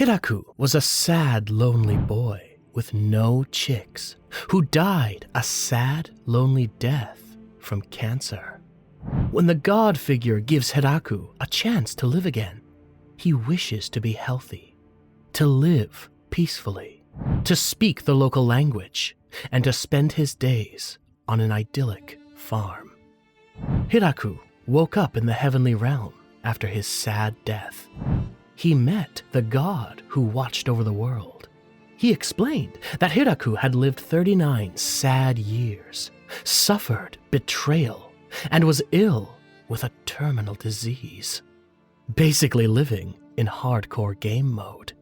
Hiraku was a sad, lonely boy with no chicks who died a sad, lonely death from cancer. When the god figure gives Hiraku a chance to live again, he wishes to be healthy, to live peacefully, to speak the local language, and to spend his days on an idyllic farm. Hiraku woke up in the heavenly realm after his sad death. He met the god who watched over the world. He explained that Hiraku had lived 39 sad years, suffered betrayal, and was ill with a terminal disease, basically living in hardcore game mode.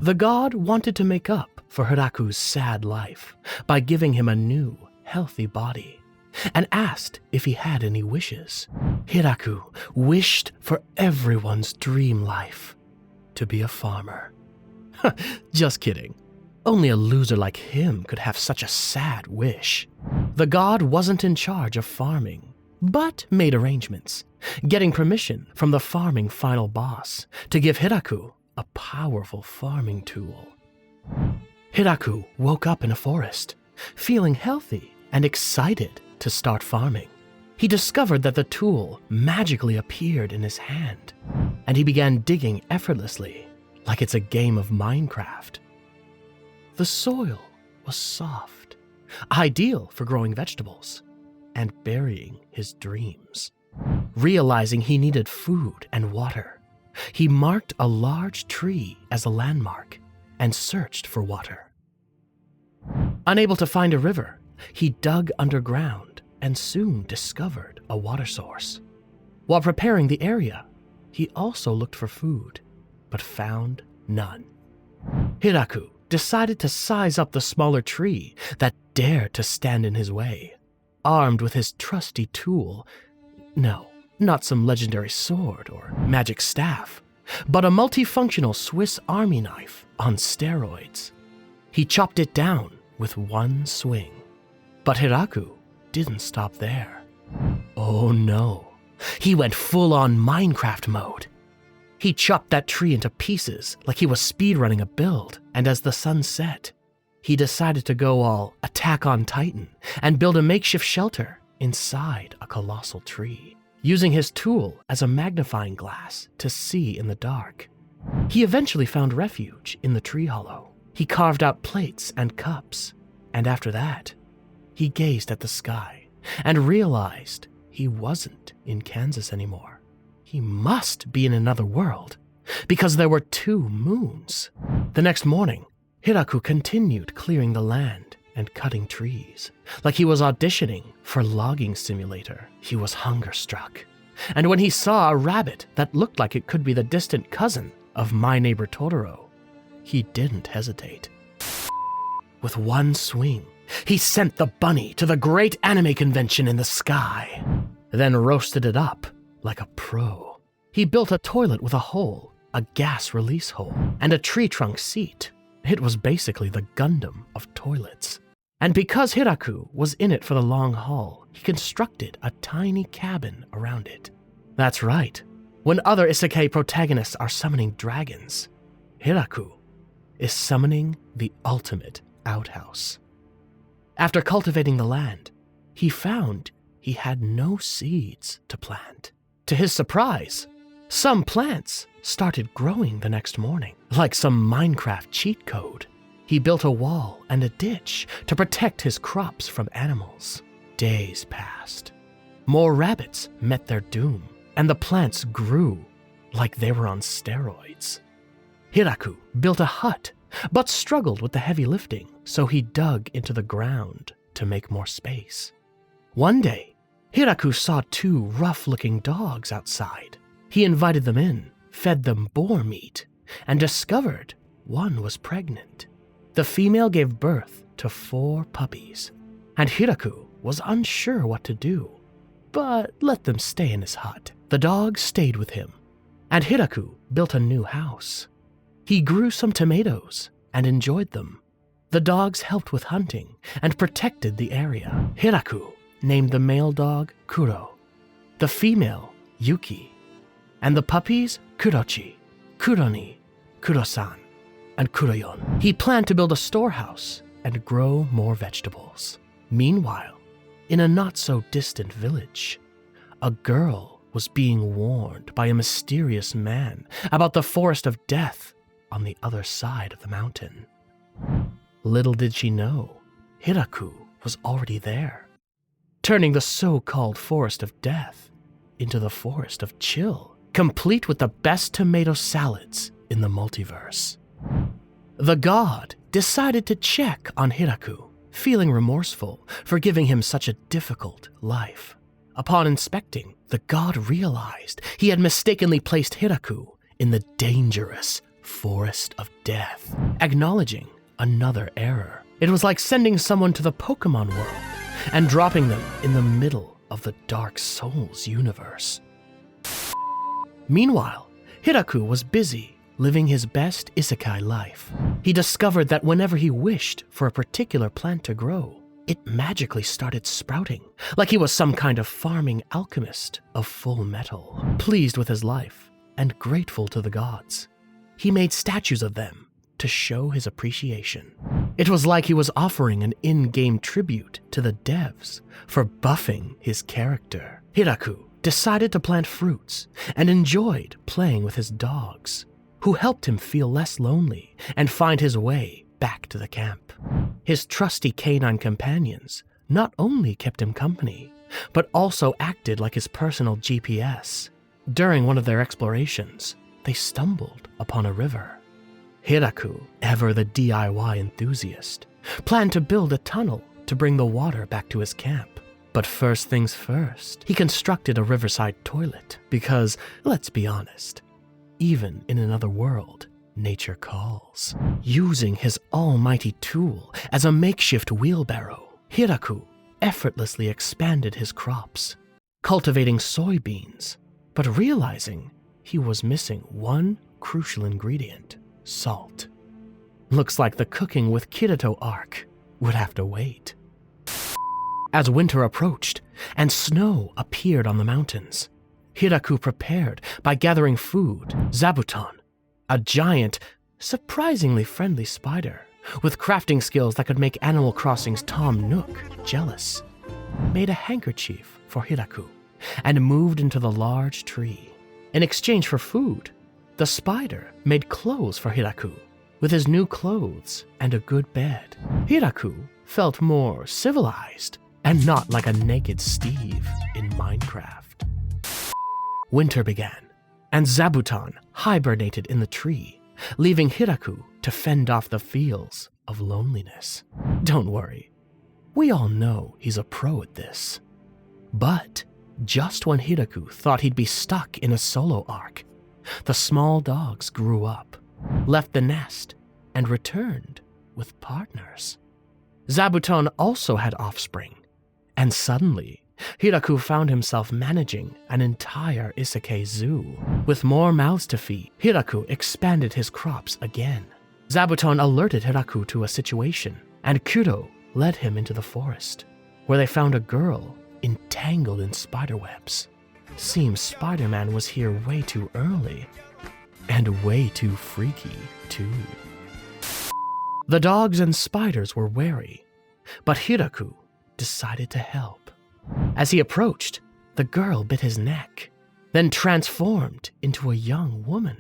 The god wanted to make up for Hiraku's sad life by giving him a new, healthy body, and asked if he had any wishes. Hiraku wished for everyone's dream life, to be a farmer. Just kidding. Only a loser like him could have such a sad wish. The god wasn't in charge of farming, but made arrangements, getting permission from the farming final boss to give Hiraku a powerful farming tool. Hiraku woke up in a forest, feeling healthy and excited to start farming. He discovered that the tool magically appeared in his hand, and he began digging effortlessly, like it's a game of Minecraft. The soil was soft, ideal for growing vegetables and burying his dreams. Realizing he needed food and water, he marked a large tree as a landmark and searched for water. Unable to find a river, he dug underground and soon discovered a water source. While preparing the area, he also looked for food, but found none. Hiraku decided to size up the smaller tree that dared to stand in his way. Armed with his trusty tool, no, not some legendary sword or magic staff, but a multifunctional Swiss Army knife on steroids. He chopped it down with one swing. But Hiraku didn't stop there. Oh no, he went full-on Minecraft mode. He chopped that tree into pieces like he was speedrunning a build, and as the sun set, he decided to go all Attack on Titan and build a makeshift shelter inside a colossal tree, using his tool as a magnifying glass to see in the dark. He eventually found refuge in the tree hollow. He carved out plates and cups, and after that, he gazed at the sky and realized he wasn't in Kansas anymore. He must be in another world, because there were 2 moons. The next morning, Hiraku continued clearing the land and cutting trees, like he was auditioning for logging simulator. He was hunger-struck, and when he saw a rabbit that looked like it could be the distant cousin of My Neighbor Totoro, he didn't hesitate. With one swing, he sent the bunny to the great anime convention in the sky, then roasted it up like a pro. He built a toilet with a hole, a gas release hole, and a tree trunk seat. It was basically the Gundam of toilets. And because Hiraku was in it for the long haul, he constructed a tiny cabin around it. That's right. When other isekai protagonists are summoning dragons, Hiraku is summoning the ultimate outhouse. After cultivating the land, he found he had no seeds to plant. To his surprise, some plants started growing the next morning, like some Minecraft cheat code. He built a wall and a ditch to protect his crops from animals. Days passed. More rabbits met their doom, and the plants grew like they were on steroids. Hiraku built a hut, but struggled with the heavy lifting, so he dug into the ground to make more space. One day, Hiraku saw 2 rough-looking dogs outside. He invited them in, fed them boar meat, and discovered one was pregnant. The female gave birth to 4 puppies, and Hiraku was unsure what to do, but let them stay in his hut. The dogs stayed with him, and Hiraku built a new house. He grew some tomatoes and enjoyed them. The dogs helped with hunting and protected the area. Hiraku named the male dog Kuro, the female Yuki, and the puppies Kurochi, Kuroni, Kurosan, and Kuroyon. He planned to build a storehouse and grow more vegetables. Meanwhile, in a not-so-distant village, a girl was being warned by a mysterious man about the forest of death on the other side of the mountain. Little did she know, Hiraku was already there, turning the so-called forest of death into the forest of chill, complete with the best tomato salads in the multiverse. The god decided to check on Hiraku, feeling remorseful for giving him such a difficult life. Upon inspecting, the god realized he had mistakenly placed Hiraku in the dangerous forest of death, acknowledging another error. It was like sending someone to the Pokemon world and dropping them in the middle of the Dark Souls universe. Meanwhile, Hiraku was busy living his best isekai life. He discovered that whenever he wished for a particular plant to grow, it magically started sprouting, like he was some kind of farming alchemist of Full Metal. Pleased with his life and grateful to the gods, he made statues of them to show his appreciation. It was like he was offering an in-game tribute to the devs for buffing his character. Hiraku decided to plant fruits and enjoyed playing with his dogs, who helped him feel less lonely and find his way back to the camp. His trusty canine companions not only kept him company, but also acted like his personal GPS. During one of their explorations, they stumbled upon a river. Hiraku, ever the DIY enthusiast, planned to build a tunnel to bring the water back to his camp. But first things first, he constructed a riverside toilet because, let's be honest, even in another world, nature calls. Using his almighty tool as a makeshift wheelbarrow, Hiraku effortlessly expanded his crops, cultivating soybeans, but realizing he was missing one crucial ingredient: salt. Looks like the cooking with Kirito arc would have to wait. As winter approached and snow appeared on the mountains, Hiraku prepared by gathering food. Zabuton, a giant, surprisingly friendly spider with crafting skills that could make Animal Crossing's Tom Nook jealous, made a handkerchief for Hiraku and moved into the large tree. In exchange for food, the spider made clothes for Hiraku. With his new clothes and a good bed, Hiraku felt more civilized and not like a naked Steve in Minecraft. Winter began, and Zabuton hibernated in the tree, leaving Hiraku to fend off the feels of loneliness. Don't worry, we all know he's a pro at this. But just when Hiraku thought he'd be stuck in a solo arc, the small dogs grew up, left the nest, and returned with partners. Zabuton also had offspring, and suddenly, Hiraku found himself managing an entire isekai zoo. With more mouths to feed, Hiraku expanded his crops again. Zabuton alerted Hiraku to a situation, and Kuro led him into the forest, where they found a girl entangled in spiderwebs. Seems Spider-Man was here way too early, and way too freaky, too. The dogs and spiders were wary, but Hiraku decided to help. As he approached, the girl bit his neck, then transformed into a young woman.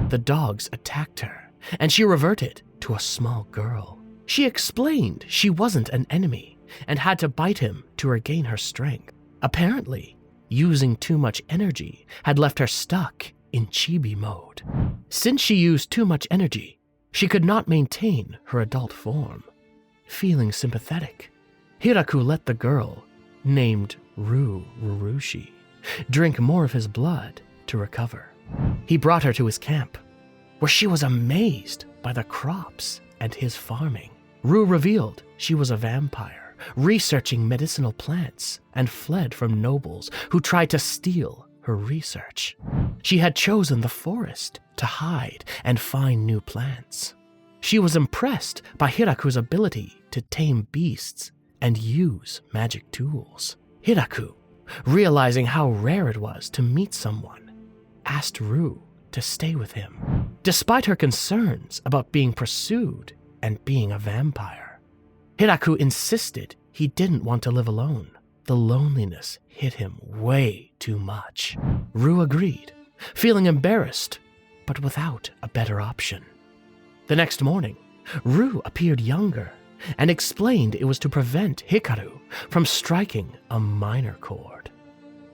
The dogs attacked her, and she reverted to a small girl. She explained she wasn't an enemy and had to bite him to regain her strength. Apparently, using too much energy had left her stuck in chibi mode. Since she used too much energy, she could not maintain her adult form. Feeling sympathetic, Hiraku let the girl, named Rurushi, drink more of his blood to recover. He brought her to his camp, where she was amazed by the crops and his farming. Ru revealed she was a vampire, researching medicinal plants, and fled from nobles who tried to steal her research. She had chosen the forest to hide and find new plants. She was impressed by Hiraku's ability to tame beasts and use magic tools. Hiraku, realizing how rare it was to meet someone, asked Ru to stay with him. despite her concerns about being pursued and being a vampire. Hiraku insisted he didn't want to live alone. The loneliness hit him way too much. Rue agreed, feeling embarrassed, but without a better option. The next morning, Rue appeared younger and explained it was to prevent Hikaru from striking a minor chord.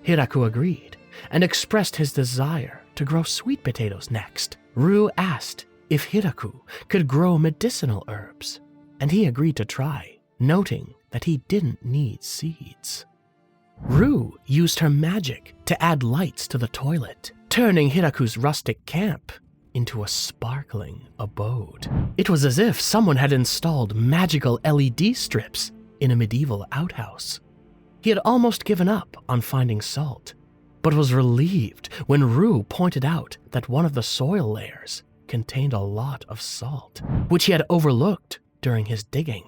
Hiraku agreed and expressed his desire to grow sweet potatoes next. Rue asked if Hiraku could grow medicinal herbs, and he agreed to try, noting that he didn't need seeds. Rue used her magic to add lights to the toilet, turning Hiraku's rustic camp into a sparkling abode. It was as if someone had installed magical LED strips in a medieval outhouse. He had almost given up on finding salt, but was relieved when Rue pointed out that one of the soil layers contained a lot of salt, which he had overlooked during his digging.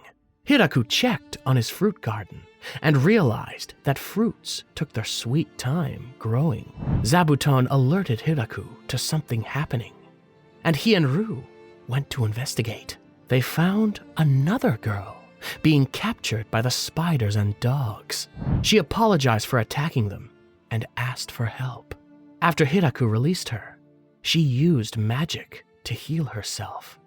Hiraku checked on his fruit garden and realized that fruits took their sweet time growing. Zabuton alerted Hiraku to something happening, and he and Rue went to investigate. They found another girl being captured by the spiders and dogs. She apologized for attacking them and asked for help. After Hiraku released her, she used magic to heal herself.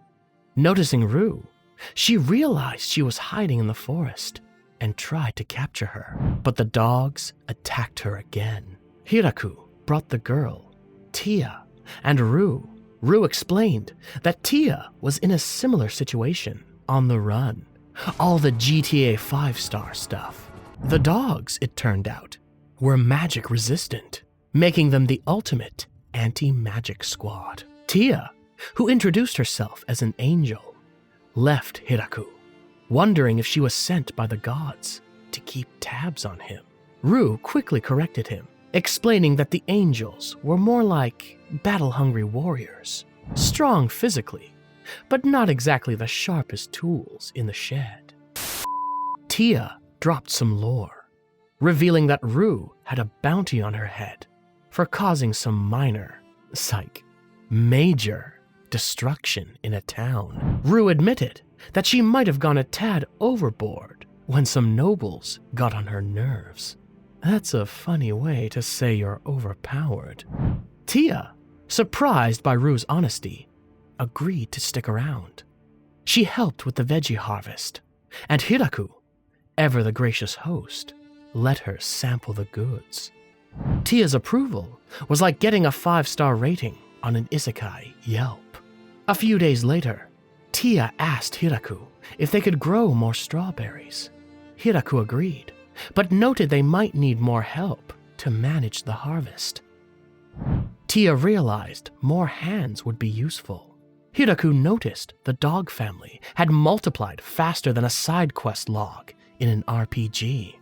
Noticing Rue, she realized she was hiding in the forest and tried to capture her, but the dogs attacked her again. Hiraku brought the girl, Tia, and Rue. Rue explained that Tia was in a similar situation, on the run. All the GTA 5-star stuff. The dogs, it turned out, were magic resistant, making them the ultimate anti-magic squad. Tia, who introduced herself as an angel, left Hiraku, wondering if she was sent by the gods to keep tabs on him. Rue quickly corrected him, explaining that the angels were more like battle-hungry warriors, strong physically, but not exactly the sharpest tools in the shed. Tia dropped some lore, revealing that Rue had a bounty on her head for causing some minor, major destruction in a town. Rue admitted that she might have gone a tad overboard when some nobles got on her nerves. That's a funny way to say you're overpowered. Tia, surprised by Rue's honesty, agreed to stick around. She helped with the veggie harvest, and Hiraku, ever the gracious host, let her sample the goods. Tia's approval was like getting a 5-star rating on an isekai Yelp. A few days later, Tia asked Hiraku if they could grow more strawberries. Hiraku agreed, but noted they might need more help to manage the harvest. Tia realized more hands would be useful. Hiraku noticed the dog family had multiplied faster than a side quest log in an RPG,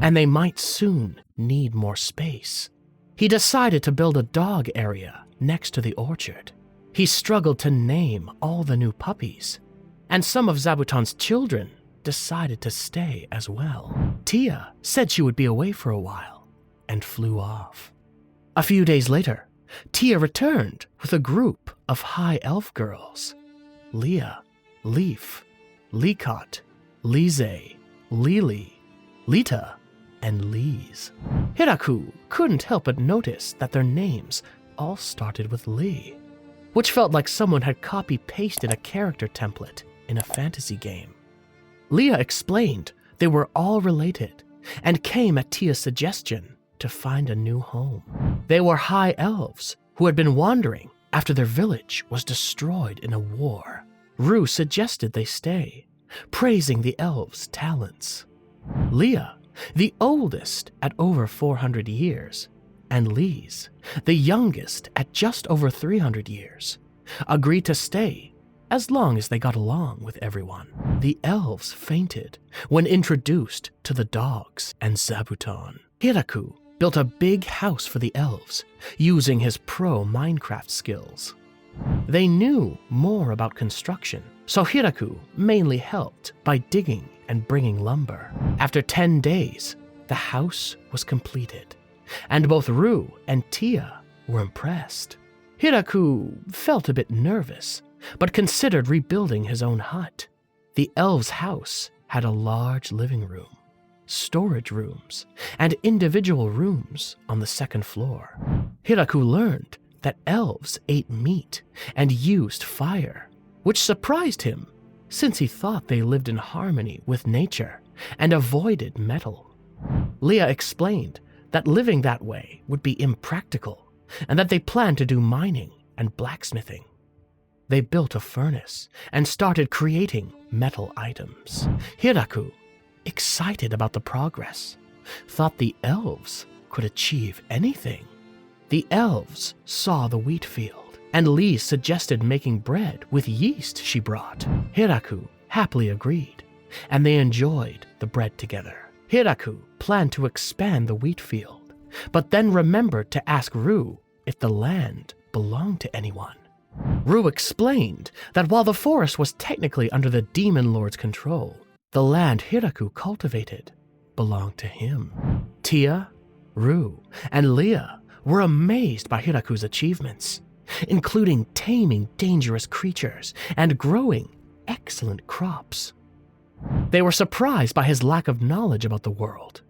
and they might soon need more space. He decided to build a dog area next to the orchard. He struggled to name all the new puppies, and some of Zabuton's children decided to stay as well. Tia said she would be away for a while and flew off. A few days later, Tia returned with a group of high elf girls: Leah, Leaf, Leekot, Lize, Lily, Lita, and Lise. Hiraku couldn't help but notice that their names all started with Lee, which felt like someone had copy-pasted a character template in a fantasy game. Leah explained they were all related and came at Tia's suggestion to find a new home. They were high elves who had been wandering after their village was destroyed in a war. Rue suggested they stay, praising the elves' talents. Leah, the oldest at over 400 years, and Lise, the youngest at just over 300 years, agreed to stay as long as they got along with everyone. The elves fainted when introduced to the dogs and Zabuton. Hiraku built a big house for the elves using his pro Minecraft skills. They knew more about construction, so Hiraku mainly helped by digging and bringing lumber. After 10 days, the house was completed, and both Rue and Tia were impressed. Hiraku felt a bit nervous, but considered rebuilding his own hut. The elves' house had a large living room, storage rooms, and individual rooms on the second floor. Hiraku learned that elves ate meat and used fire, which surprised him since he thought they lived in harmony with nature and avoided metal. Leah explained that living that way would be impractical and that they planned to do mining and blacksmithing. They built a furnace and started creating metal items. Hiraku, excited about the progress, thought the elves could achieve anything. The elves saw the wheat field, and Lee suggested making bread with yeast she brought. Hiraku happily agreed, and they enjoyed the bread together. Hiraku planned to expand the wheat field, but then remembered to ask Ru if the land belonged to anyone. Ru explained that while the forest was technically under the Demon Lord's control, the land Hiraku cultivated belonged to him. Tia, Ru, and Leah were amazed by Hiraku's achievements, including taming dangerous creatures and growing excellent crops. They were surprised by his lack of knowledge about the world,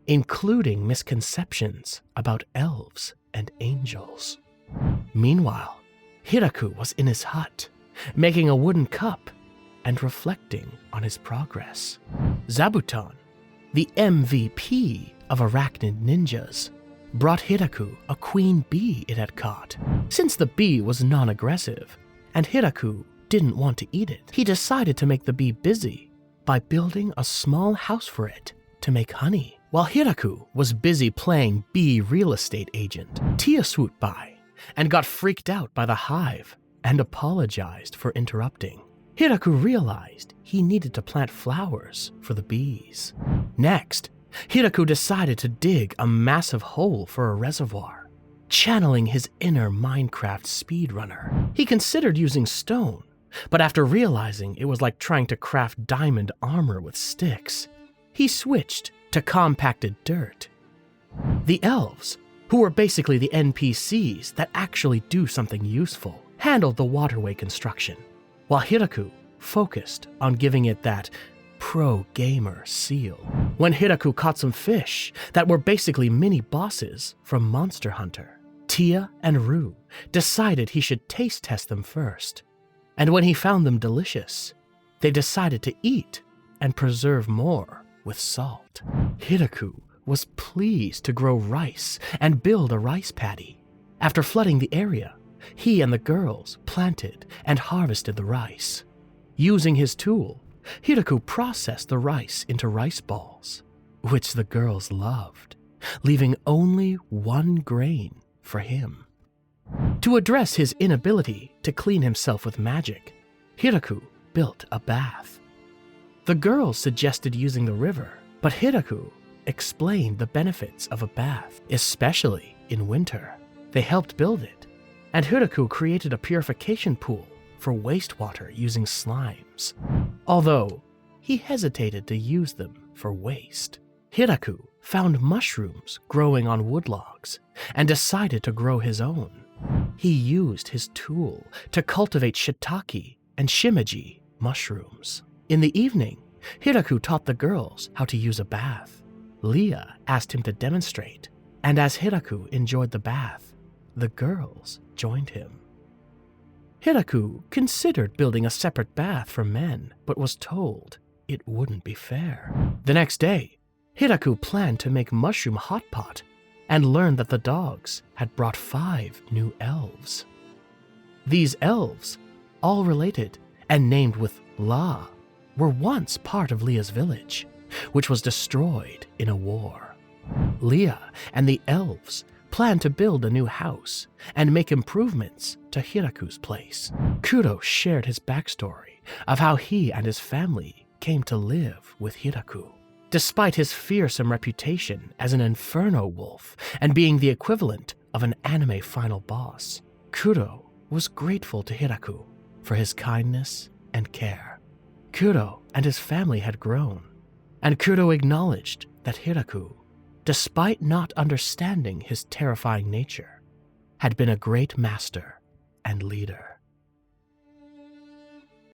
including misconceptions about elves and angels. Meanwhile, Hiraku was in his hut, making a wooden cup and reflecting on his progress. Zabuton, the MVP of arachnid ninjas, brought Hiraku a queen bee it had caught. Since the bee was non-aggressive and Hiraku didn't want to eat it, he decided to make the bee busy by building a small house for it to make honey. While Hiraku was busy playing bee real estate agent, Tia swooped by and got freaked out by the hive and apologized for interrupting. Hiraku realized he needed to plant flowers for the bees. Next, Hiraku decided to dig a massive hole for a reservoir, channeling his inner Minecraft speedrunner. He considered using stone, but after realizing it was like trying to craft diamond armor with sticks, he switched to compacted dirt. The elves, who were basically the NPCs that actually do something useful, handled the waterway construction, while Hiraku focused on giving it that pro-gamer seal. When Hiraku caught some fish that were basically mini-bosses from Monster Hunter, Tia and Ru decided he should taste test them first, and when he found them delicious, they decided to eat and preserve more with salt. Hiraku was pleased to grow rice and build a rice paddy. After flooding the area, he and the girls planted and harvested the rice. Using his tool, Hiraku processed the rice into rice balls, which the girls loved, leaving only one grain for him. To address his inability to clean himself with magic, Hiraku built a bath. The girls suggested using the river, but Hiraku explained the benefits of a bath, especially in winter. They helped build it, and Hiraku created a purification pool for wastewater using slimes, although he hesitated to use them for waste. Hiraku found mushrooms growing on wood logs and decided to grow his own. He used his tool to cultivate shiitake and shimeji mushrooms. In the evening, Hiraku taught the girls how to use a bath. Leah asked him to demonstrate, and as Hiraku enjoyed the bath, the girls joined him. Hiraku considered building a separate bath for men, but was told it wouldn't be fair. The next day, Hiraku planned to make mushroom hot pot and learned that the dogs had brought 5 new elves. These elves, all related and named with La, were once part of Leah's village, which was destroyed in a war. Leah and the elves planned to build a new house and make improvements to Hiraku's place. Kuro shared his backstory of how he and his family came to live with Hiraku. Despite his fearsome reputation as an inferno wolf and being the equivalent of an anime final boss, Kuro was grateful to Hiraku for his kindness and care. Kuro and his family had grown, and Kuro acknowledged that Hiraku, despite not understanding his terrifying nature, had been a great master and leader.